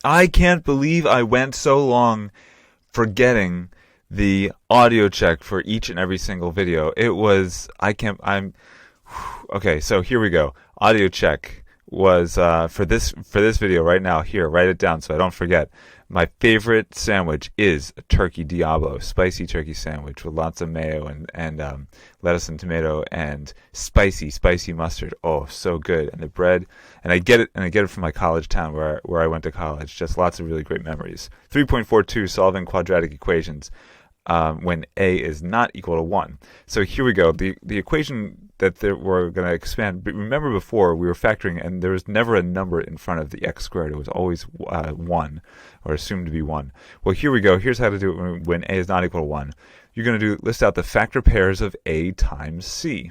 I can't believe I went so long forgetting the audio check for each and every single video. It was, I can't, I'm, okay, so here we go. Audio check was for this video right now. Here, write it down so I don't forget. My favorite sandwich is a turkey Diablo, spicy turkey sandwich with lots of mayo and lettuce and tomato and spicy mustard. Oh, so good. And the bread, and I get it from my college town where I went to college. Just lots of really great memories. 3.42 solving quadratic equations when a is not equal to 1. So here we go. The equation that we're going to expand. But remember before we were factoring and there was never a number in front of the x squared. It was always 1 or assumed to be 1. Well, here we go. Here's how to do it when a is not equal to 1. You're going to list out the factor pairs of a times c.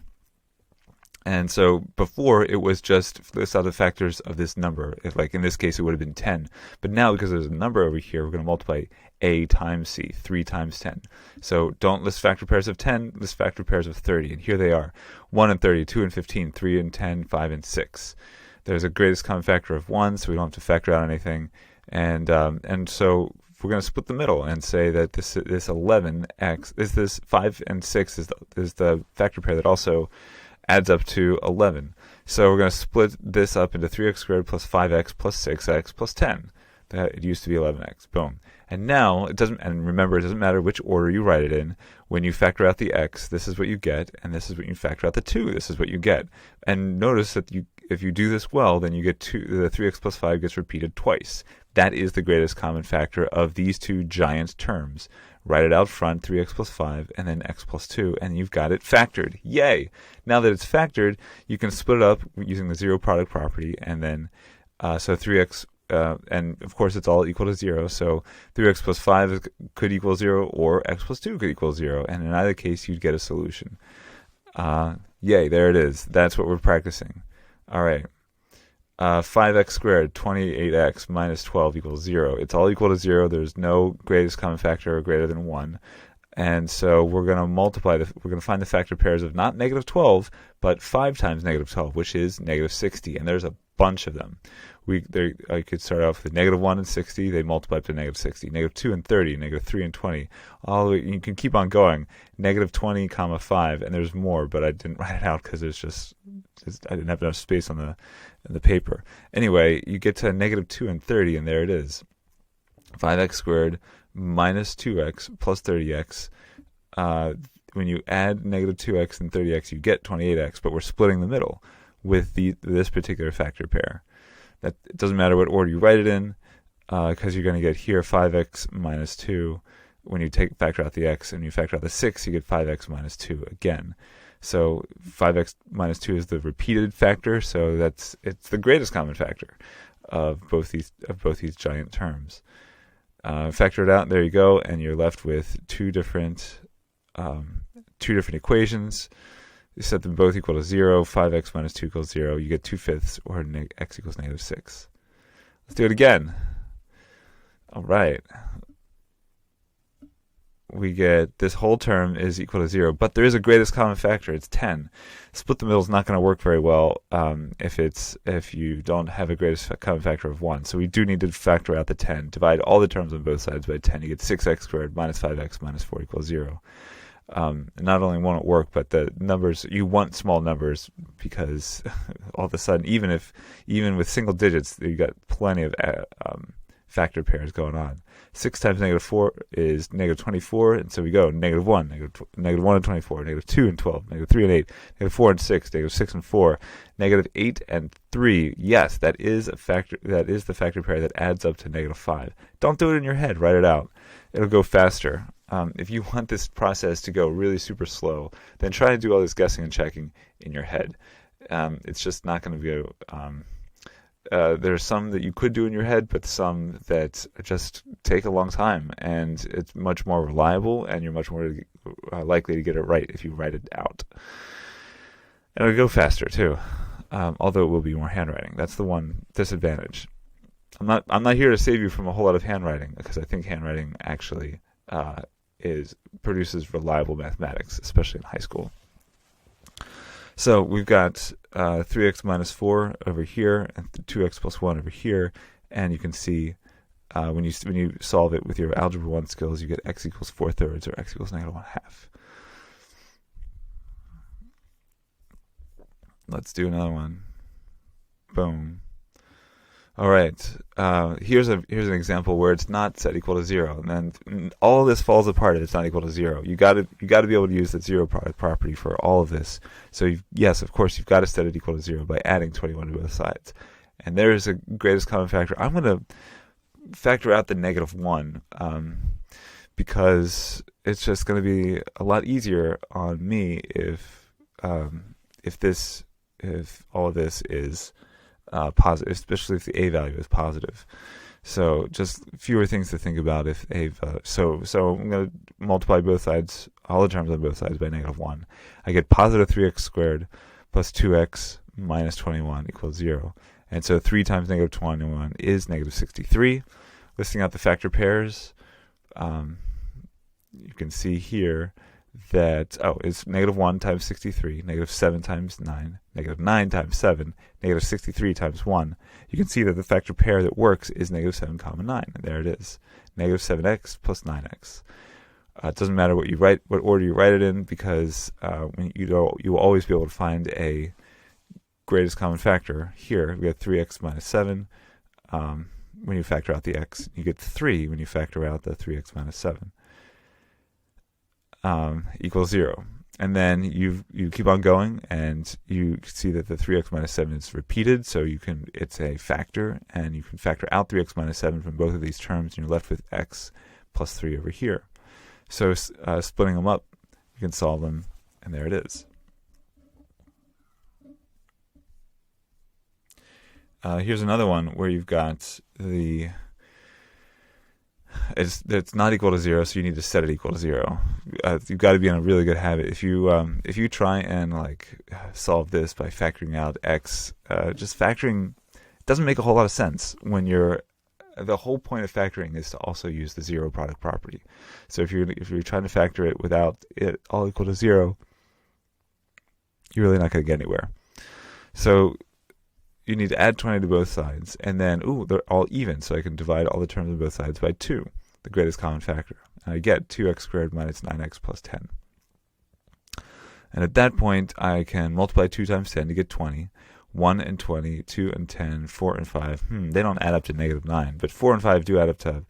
And so before it was just list out the factors of this number. Like in this case, it would have been 10. But now because there's a number over here, we're going to multiply a times c, 3 times 10. So don't list factor pairs of 10, list factor pairs of 30. And here they are, 1 and 30, 2 and 15, 3 and 10, 5 and 6. There's a greatest common factor of 1, so we don't have to factor out anything. And so we're going to split the middle and say that this 11x, this 5 and 6 is the factor pair that also adds up to 11. So we're going to split this up into 3x squared plus 5x plus 6x plus 10. It used to be 11x. Boom. And now it doesn't. And remember, it doesn't matter which order you write it in. When you factor out the x, this is what you get, and this is what you factor out the 2. This is what you get. And notice that if you do this well, then you get the 3x plus 5 gets repeated twice. That is the greatest common factor of these two giant terms. Write it out front, 3x plus 5, and then x plus 2, and you've got it factored. Yay! Now that it's factored, you can split it up using the zero product property, and then, so 3x, and of course it's all equal to 0, so 3x plus 5 could equal 0, or x plus 2 could equal 0, and in either case, you'd get a solution. Yay, there it is. That's what we're practicing. All right. 5x squared, 28x minus 12 equals 0. It's all equal to 0. There's no greatest common factor greater than 1. And so we're going to multiply, we're going to find the factor pairs of not negative 12, but 5 times negative 12, which is negative 60. And there's a bunch of them. I could start off with negative 1 and 60. They multiply up to negative 60. Negative 2 and 30. Negative 3 and 20. All the way, you can keep on going. Negative 20, comma 5. And there's more, but I didn't write it out because there's just I didn't have enough space on the paper. Anyway, you get to negative 2 and 30, and there it is. 5x squared minus 2x plus 30x. When you add negative 2x and 30x, you get 28x, but we're splitting the middle with this particular factor pair. That it doesn't matter what order you write it in, because you're going to get here 5x minus 2. When you factor out the x and you factor out the 6, you get 5x minus 2 again. So 5x minus 2 is the repeated factor, so it's the greatest common factor of both these giant terms. Factor it out, there you go, and you're left with two different equations. You set them both equal to 0. 5x minus 2 equals 0. You get 2/5, or x equals negative 6. Let's do it again. All right. We get this whole term is equal to 0, but there is a greatest common factor. It's 10. Split the middle is not going to work very well if you don't have a greatest common factor of 1. So we do need to factor out the 10. Divide all the terms on both sides by 10. You get 6x squared minus 5x minus 4 equals 0. Not only won't it work, but the numbers, you want small numbers because all of a sudden, even with single digits, you got plenty of factor pairs going on. 6 times negative 4 is negative 24, and so we go negative 1, negative 1 and 24, negative 2 and 12, negative 3 and 8, negative 4 and 6, negative 6 and 4, negative 8 and 3. Yes, that is the factor pair that adds up to negative 5. Don't do it in your head. Write it out. It'll go faster. If you want this process to go really super slow, then try to do all this guessing and checking in your head. It's just not going to go. There are some that you could do in your head, but some that just take a long time, and it's much more reliable, and you're much more likely to get it right if you write it out. And it'll go faster too, although it will be more handwriting. That's the one disadvantage. I'm not here to save you from a whole lot of handwriting, because I think handwriting actually produces reliable mathematics, especially in high school. So we've got 3x minus 4 over here and 2x plus 1 over here, and you can see when you solve it with your algebra 1 skills, you get x equals 4/3 or x equals -1/2. Let's do another one. Boom. All right. Here's an example where it's not set equal to 0, and then all of this falls apart if it's not equal to 0. You got to be able to use the zero product property for all of this. So yes, of course, you've got to set it equal to 0 by adding 21 to both sides. And there's a greatest common factor. I'm going to factor out the -1 because it's just going to be a lot easier on me if all of this is positive, especially if the a value is positive. So just fewer things to think about if a so I'm going to multiply both sides, all the terms on both sides, by -1. I get positive 3x squared plus 2x minus 21 equals 0. And so 3 times -21 is -63. Listing out the factor pairs, you can see here that, it's -1 times 63, -7 times 9, -9 times 7, -63 times 1. You can see that the factor pair that works is -7 comma 9. And there it is, -7x plus 9x. It doesn't matter what order you write it in, because you will always be able to find a greatest common factor. Here we get 3x minus 7. When you factor out the x, you get 3 when you factor out the 3x minus 7. Equals 0. And then you keep on going, and you see that the 3x minus 7 is repeated, so it's a factor, and you can factor out 3x minus 7 from both of these terms, and you're left with x plus 3 over here. So splitting them up, you can solve them, and there it is. Here's another one where you've got it's not equal to 0, so you need to set it equal to 0. You've got to be in a really good habit. If you try and solve this by factoring out x, just factoring doesn't make a whole lot of sense when the whole point of factoring is to also use the zero product property. So if you're trying to factor it without it all equal to 0, you're really not going to get anywhere. So you need to add 20 to both sides, and then, they're all even, so I can divide all the terms on both sides by 2, the greatest common factor. And I get 2x squared minus 9x plus 10. And at that point, I can multiply 2 times 10 to get 20. 1 and 20, 2 and 10, 4 and 5. They don't add up to -9, but 4 and 5 do add up to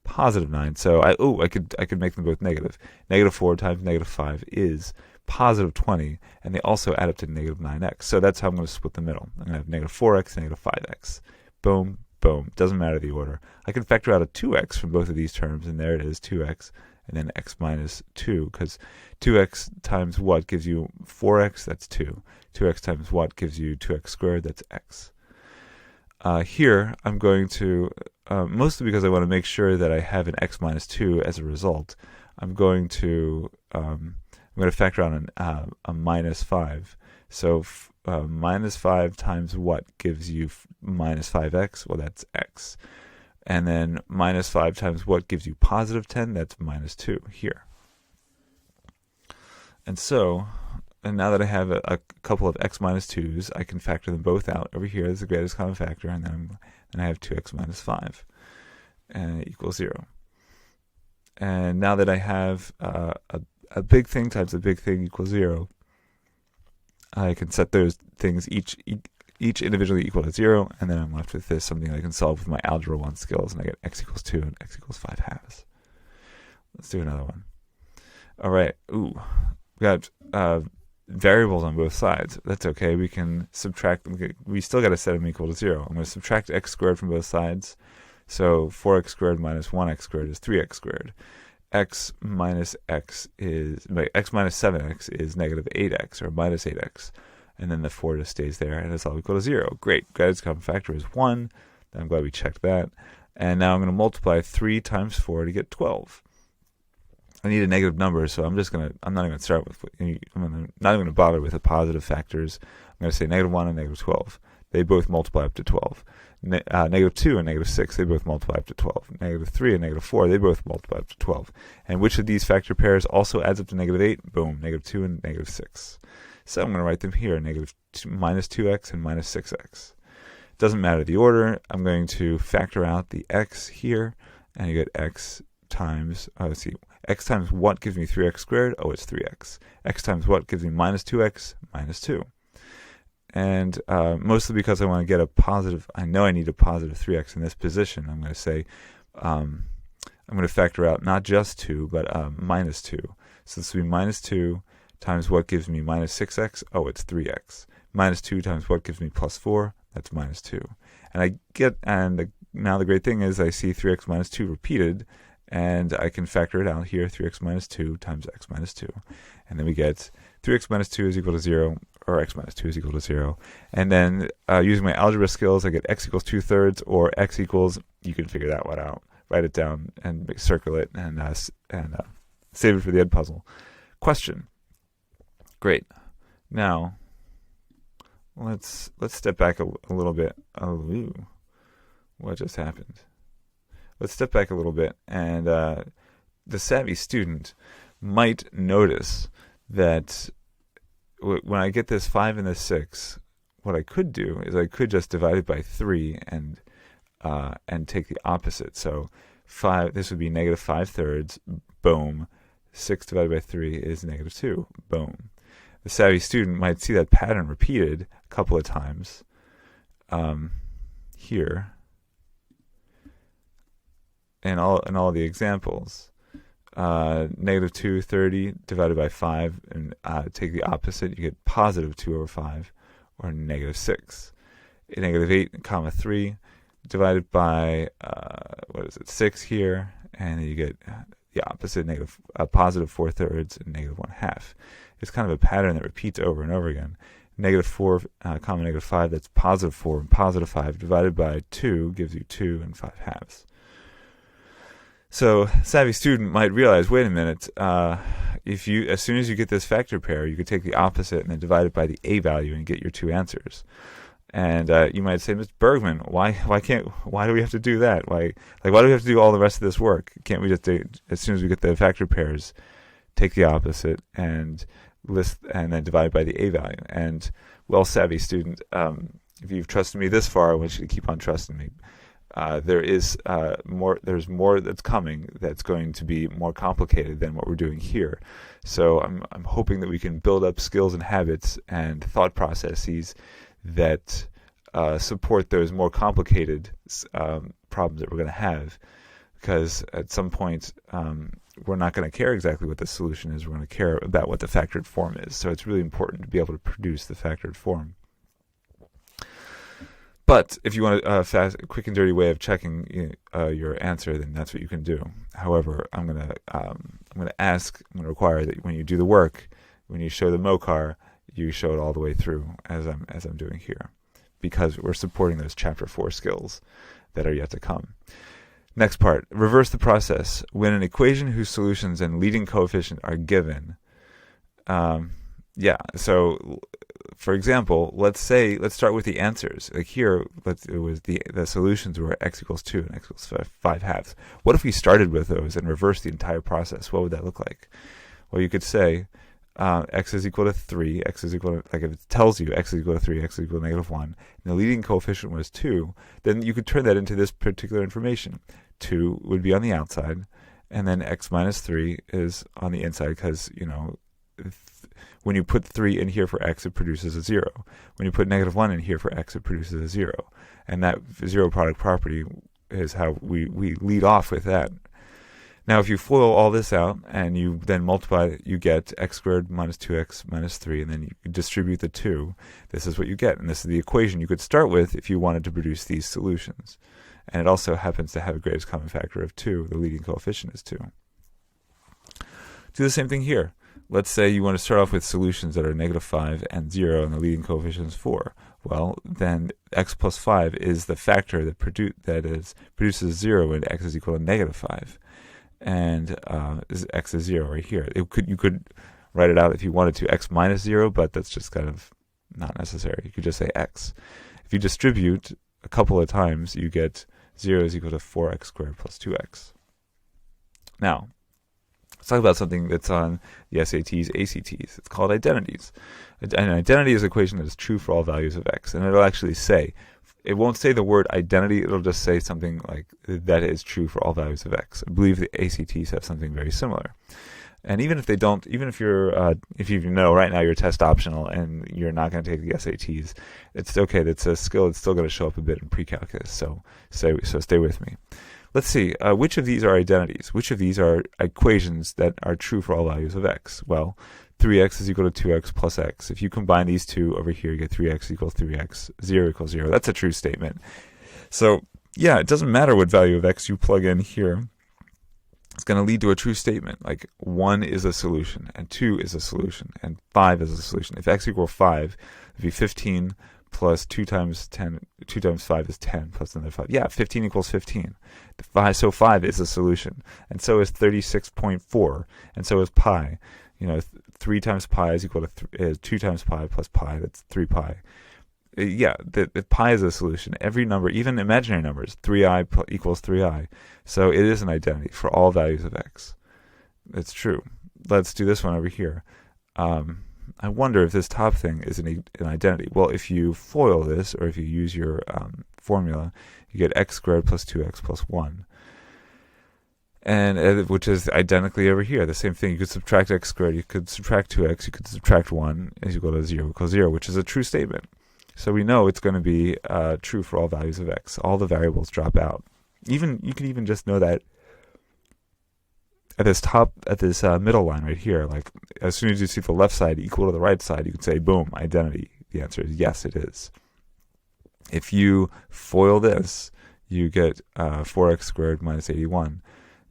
positive 9. So I could make them both negative. -4 times -5 is positive 20, and they also add up to -9x. So that's how I'm going to split the middle. I'm going to have -4x and -5x. Boom, boom. Doesn't matter the order. I can factor out a 2x from both of these terms, and there it is, 2x, and then x minus 2, because 2x times what gives you 4x? That's 2. 2x times what gives you 2x squared? That's x. Here, I'm going to, mostly because I want to make sure that I have an x minus 2 as a result, I'm going to factor out a minus 5. So minus 5 times what gives you minus 5x? Well, that's x. And then minus 5 times what gives you positive 10? That's minus 2 here. And now that I have a couple of x minus 2's, I can factor them both out. Over here is the greatest common factor, and then I have 2x minus 5 equals 0. And now that I have a big thing times a big thing equals 0, I can set those things each individually equal to 0, and then I'm left with this, something I can solve with my algebra 1 skills, and I get x equals 2 and x equals 5 halves. Let's do another one. All right. We got variables on both sides. That's okay. We can subtract them. We still got to set them equal to 0. I'm going to subtract x squared from both sides. So 4x squared minus 1x squared is 3x squared. X minus 7x is negative 8x, or minus 8x. And then the 4 just stays there, and it's all equal to 0. Great. Greatest common factor is 1. I'm glad we checked that. And now I'm going to multiply 3 times 4 to get 12. I need a negative number, so I'm not even going to start with, I'm not even going to bother with the positive factors. I'm going to say -1 and -12. They both multiply up to 12. -2 and -6, they both multiply up to 12. -3 and -4, they both multiply up to 12. And which of these factor pairs also adds up to -8? Boom, -2 and -6. So I'm going to write them here, minus 2x and minus 6x. Doesn't matter the order. I'm going to factor out the x here, and you get x times, let's see, x times what gives me 3x squared? Oh, it's 3x. X times what gives me minus 2x? Minus 2. And mostly because I want to get a positive, I know I need a positive 3x in this position. I'm going to say, I'm going to factor out not just 2, but minus 2. So this will be minus 2 times what gives me minus 6x? Oh, it's 3x. Minus 2 times what gives me plus 4? That's minus 2. And now the great thing is I see 3x minus 2 repeated, and I can factor it out here, 3x minus 2 times x minus 2. And then we get 3x minus 2 is equal to 0, or x minus 2 is equal to 0. And then using my algebra skills, I get x equals 2/3, or x equals, you can figure that one out. Write it down and circle it and save it for the Edpuzzle. Question. Great. Now, let's step back a little bit. Oh, what just happened? Let's step back a little bit, and the savvy student might notice that when I get this 5 and this 6, what I could do is I could just divide it by 3 and take the opposite. So 5, this would be negative 5/3, boom. 6 divided by 3 is negative 2, boom. The savvy student might see that pattern repeated a couple of times here in all the examples. Negative 2, 30 divided by 5, and take the opposite, you get positive 2/5, or negative 6. Negative 8, comma 3 divided by, 6 here, and you get the opposite, positive 4/3 and negative 1/2. It's kind of a pattern that repeats over and over again. Negative 4, comma negative 5, that's positive 4 and positive 5 divided by 2 gives you 2 and 5/2. So, savvy student might realize, wait a minute, as soon as you get this factor pair, you could take the opposite and then divide it by the a value and get your 2 answers. And you might say, Mr. Bergman, why do we have to do that? Why do we have to do all the rest of this work? Can't we just, as soon as we get the factor pairs, take the opposite and list and then divide by the a value? And, well, savvy student, if you've trusted me this far, I want you to keep on trusting me. There's more that's coming that's going to be more complicated than what we're doing here. So I'm hoping that we can build up skills and habits and thought processes that support those more complicated problems that we're going to have, because at some point we're not going to care exactly what the solution is. We're going to care about what the factored form is. So it's really important to be able to produce the factored form. But if you want a quick and dirty way of checking your answer, then that's what you can do. However, I'm going to require that when you do the work, when you show the MOCAR, you show it all the way through as I'm doing here, because we're supporting those chapter 4 skills that are yet to come. Next part, reverse the process. When an equation whose solutions and leading coefficient are given, so for example, let's start with the answers. Like here, it was the solutions were x equals 2 and x equals 5/2. What if we started with those and reversed the entire process? What would that look like? Well, you could say x is equal to 3, x is equal to, like if it tells you x is equal to 3, x is equal to negative 1, and the leading coefficient was 2, then you could turn that into this particular information. 2 would be on the outside, and then x minus 3 is on the inside, because, when you put 3 in here for x, it produces a 0. When you put negative 1 in here for x, it produces a 0. And that zero product property is how we lead off with that. Now, if you FOIL all this out and you then multiply, you get x squared minus 2x minus 3, and then you distribute the 2. This is what you get, and this is the equation you could start with if you wanted to produce these solutions. And it also happens to have a greatest common factor of 2. The leading coefficient is 2. Do the same thing here. Let's say you want to start off with solutions that are negative 5 and 0, and the leading coefficient is 4. Well, then x plus 5 is the factor that produces 0 when x is equal to negative 5. And x is 0 right here. You could write it out if you wanted to, x minus 0, but that's just kind of not necessary. You could just say x. If you distribute a couple of times, you get 0 is equal to 4x squared plus 2x. Now, let's talk about something that's on the SATs, ACTs. It's called identities. An identity is an equation that is true for all values of x, and it'll actually say it won't say the word identity. It'll just say something like that is true for all values of x. I believe the ACTs have something very similar. And even if they don't, even if you're, if you know right now you're test optional and you're not going to take the SATs, it's okay. That's a skill that's still going to show up a bit in pre-calculus. So stay with me. Let's see, which of these are identities? Which of these are equations that are true for all values of x? Well, 3x is equal to 2x plus x. If you combine these two over here, you get 3x equals 3x, 0 equals 0. That's a true statement. So, yeah, it doesn't matter what value of x you plug in here. It's going to lead to a true statement, like 1 is a solution, and 2 is a solution, and 5 is a solution. If x equals 5, it would be 15 plus 2 times 10, 2 times 5 is 10, plus another 5. Yeah, 15 equals 15. So 5 is a solution, and so is 36.4, and so is pi. 3 times pi is equal to 2 times pi plus pi, that's 3 pi. Yeah, the pi is a solution. Every number, even imaginary numbers, 3i equals 3i. So it is an identity for all values of x. It's true. Let's do this one over here. I wonder if this top thing is an identity. Well, if you FOIL this, or if you use your formula, you get x squared plus 2x plus 1. And which is identically over here. The same thing. You could subtract x squared, you could subtract 2x, you could subtract 1 is equal to 0 equals 0, which is a true statement. So we know it's going to be true for all values of x. All the variables drop out. You can even just know that at this middle line right here, like as soon as you see the left side equal to the right side, you can say, boom, identity. The answer is yes, it is. If you FOIL this, you get 4x squared minus 81.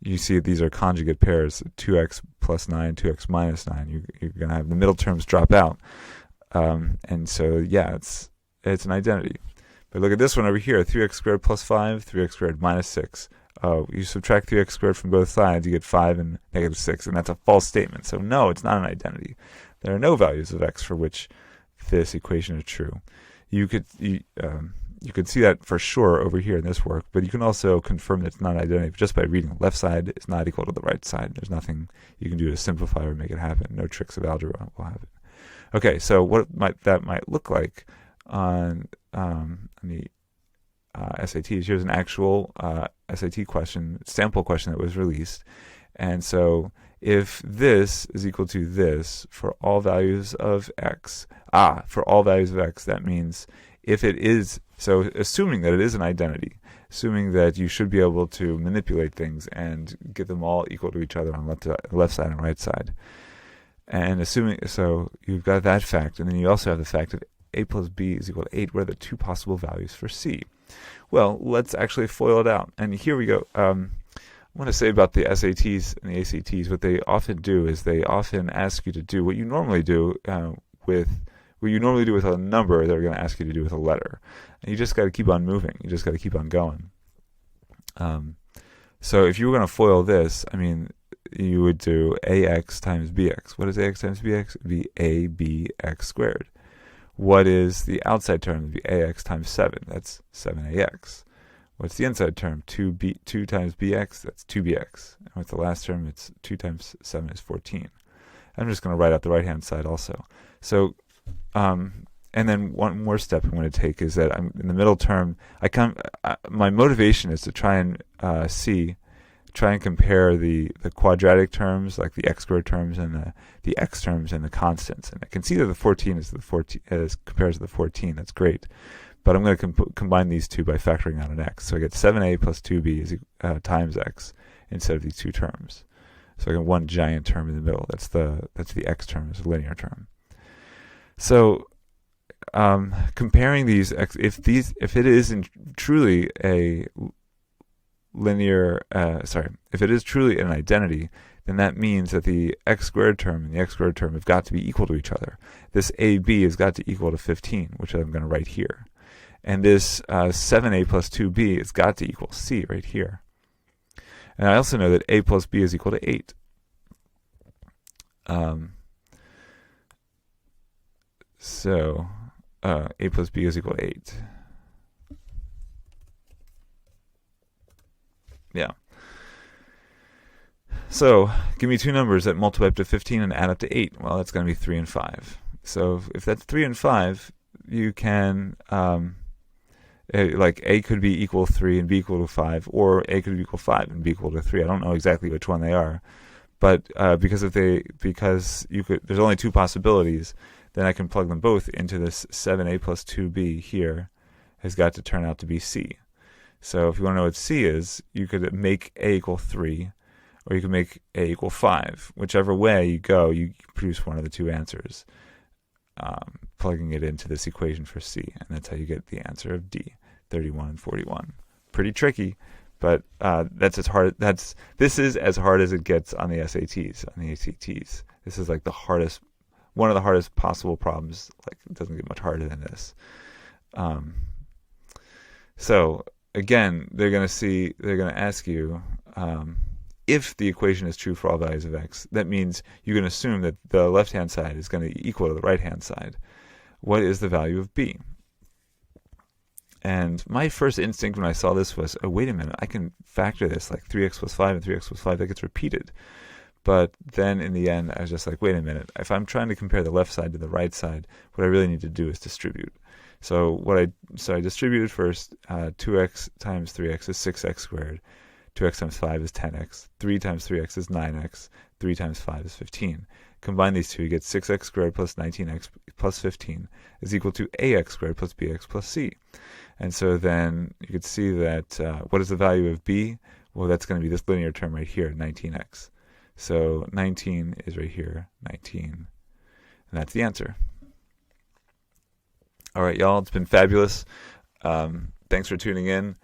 You see these are conjugate pairs, 2x plus 9, 2x minus 9. You're going to have the middle terms drop out. And so, yeah, it's an identity. But look at this one over here, 3x squared plus 5, 3x squared minus 6. You subtract 3x squared from both sides, you get 5 and negative 6, and that's a false statement. So no, it's not an identity. There are no values of x for which this equation is true. You could see that for sure over here in this work, but you can also confirm that it's not an identity just by reading the left side is not equal to the right side. There's nothing you can do to simplify or make it happen. No tricks of algebra will have it. Okay, so what that might look like on the SATs. Here's an actual SAT question, sample question that was released. And so if this is equal to this for all values of x, for all values of x, that means if it is, so assuming that it is an identity, assuming that you should be able to manipulate things and get them all equal to each other on left side and right side. And assuming, so you've got that fact, and then you also have the fact that a plus b is equal to 8. What are the two possible values for c? Well, let's actually FOIL it out. And here we go. I want to say about the SATs and the ACTs, what they often do is they often ask you to do what you normally do with a number. They're going to ask you to do with a letter, and you just got to keep on moving. You just got to keep on going. So if you were going to FOIL this, I mean, you would do ax times bx. What is ax times bx? It would be abx squared. What is the outside term? It would be ax times 7. That's 7ax. What's the inside term? 2 times bx. That's 2bx. And what's the last term? It's 2 times 7 is 14. I'm just going to write out the right-hand side also. So, and then one more step I'm going to take is that I'm in the middle term. My motivation is to try and try and compare the quadratic terms, like the x squared terms and the x terms and the constants. And I can see that the 14 is the 14 as compares to the 14. That's great. But I'm going to combine these two by factoring out an x. So I get 7a plus 2b is times x instead of these two terms. So I get one giant term in the middle. That's the x term, it's a linear term. So comparing these, if it is truly a linear, if it is truly an identity, then that means that the x squared term and the x squared term have got to be equal to each other. This ab has got to equal to 15, which I'm going to write here. And this 7a plus 2b has got to equal c right here. And I also know that a plus b is equal to 8. So a plus b is equal to 8. Yeah. So give me two numbers that multiply up to 15 and add up to 8. Well, that's going to be 3 and 5. So if that's 3 and 5, you can Like A could be equal 3 and B equal to 5, or A could be equal 5 and B equal to 3. I don't know exactly which one they are, but because there's only two possibilities, then I can plug them both into this 7A plus 2B here has got to turn out to be C. So if you want to know what C is, you could make A equal 3, or you could make A equal 5. Whichever way you go, you produce one of the two answers, plugging it into this equation for C, and that's how you get the answer of D, 31 and 41. Pretty tricky, but this is as hard as it gets on the SATs, on the ACTs. This is like one of the hardest possible problems. Like, it doesn't get much harder than this. So again, they're going to ask you, if the equation is true for all values of x, that means you can assume that the left-hand side is going to be equal to the right-hand side. What is the value of b? And my first instinct when I saw this was, oh, wait a minute, I can factor this, like 3x plus 5 and 3x plus 5, that gets repeated. But then in the end, I was just like, wait a minute, if I'm trying to compare the left side to the right side, what I really need to do is distribute. So I distributed first. 2x times 3x is 6x squared. 2x times 5 is 10x. 3 times 3x is 9x. 3 times 5 is 15. Combine these two, you get 6x squared plus 19x plus 15 is equal to ax squared plus bx plus c. And so then you could see that what is the value of b? Well, that's going to be this linear term right here, 19x. So 19 is right here, 19. And that's the answer. All right, y'all, it's been fabulous. Thanks for tuning in.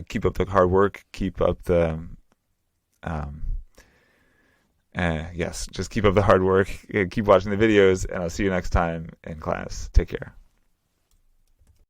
Keep up the hard work. Keep up the, just keep up the hard work. Keep watching the videos, and I'll see you next time in class. Take care.